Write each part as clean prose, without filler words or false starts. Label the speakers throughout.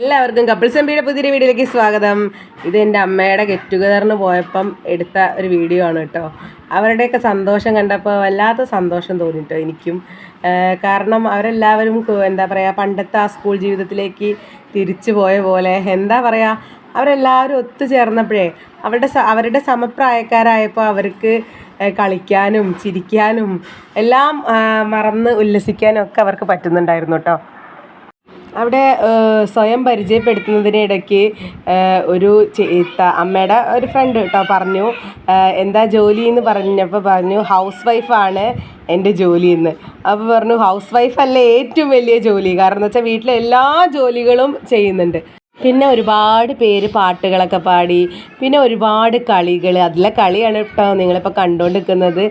Speaker 1: എല്ലാവർക്കും കപ്പിൾസ് എംപിയുടെ പുതിയൊരു വീഡിയോയിലേക്ക് സ്വാഗതം. ഇത് എൻ്റെ അമ്മയുടെ ഗെറ്റ് ടുഗദറിന് പോയപ്പം എടുത്ത ഒരു വീഡിയോ ആണ് കേട്ടോ. അവരുടെയൊക്കെ സന്തോഷം കണ്ടപ്പോൾ വല്ലാത്ത സന്തോഷം തോന്നിട്ടോ എനിക്കും. കാരണം അവരെല്ലാവരും എന്താ പറയുക, പണ്ടത്തെ ആ സ്കൂൾ ജീവിതത്തിലേക്ക് തിരിച്ചു പോയ പോലെ എന്താ പറയുക, അവരെല്ലാവരും ഒത്തുചേർന്നപ്പോഴേ അവരുടെ സമപ്രായക്കാരായപ്പോൾ അവർക്ക് കളിക്കാനും ചിരിക്കാനും എല്ലാം മറന്ന് ഉല്ലസിക്കാനും ഒക്കെ അവർക്ക് പറ്റുന്നുണ്ടായിരുന്നു കേട്ടോ. അവിടെ സ്വയം പരിചയപ്പെടുത്തുന്നതിനിടയ്ക്ക് ഒരു അമ്മയുടെ ഒരു ഫ്രണ്ട് കേട്ടോ പറഞ്ഞു, എന്താ ജോലി എന്ന് പറഞ്ഞപ്പോൾ പറഞ്ഞു ഹൗസ് വൈഫാണ് എൻ്റെ ജോലി എന്ന്. അപ്പോൾ പറഞ്ഞു ഹൗസ് വൈഫല്ല ഏറ്റവും വലിയ ജോലി, കാരണം എന്ന് വെച്ചാൽ വീട്ടിലെ എല്ലാ ജോലികളും ചെയ്യുന്നുണ്ട്. പിന്നെ ഒരുപാട് പേര് പാട്ടുകളൊക്കെ പാടി, പിന്നെ ഒരുപാട് കളികൾ. അതിലെ കളിയാണ് കേട്ടോ നിങ്ങളിപ്പോൾ കണ്ടുകൊണ്ടിരിക്കുന്നത്.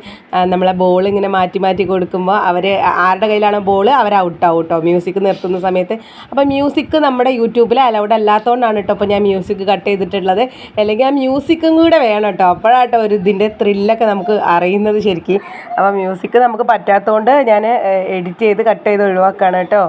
Speaker 1: നമ്മളെ ബോൾ ഇങ്ങനെ മാറ്റി മാറ്റി കൊടുക്കുമ്പോൾ അവർ ആരുടെ കയ്യിലാണോ ബോൾ അവർ ഔട്ടാവും കേട്ടോ മ്യൂസിക് നിർത്തുന്ന സമയത്ത്. അപ്പോൾ മ്യൂസിക് നമ്മുടെ യൂട്യൂബിൽ അലൗഡ് അല്ലാത്തതുകൊണ്ടാണ് കേട്ടോ ഇപ്പോൾ ഞാൻ മ്യൂസിക് കട്ട് ചെയ്തിട്ടുള്ളത്. അല്ലെങ്കിൽ ആ മ്യൂസിക്കും കൂടെ വേണം കേട്ടോ, അപ്പോഴാട്ടോ ഒരു ഇതിൻ്റെ ത്രില്ലൊക്കെ നമുക്ക് അറിയുന്നത് ശരിക്കും. അപ്പോൾ മ്യൂസിക് നമുക്ക് പറ്റാത്തതുകൊണ്ട് ഞാൻ എഡിറ്റ് ചെയ്ത് കട്ട് ചെയ്ത് ഒഴിവാക്കുകയാണ് കേട്ടോ.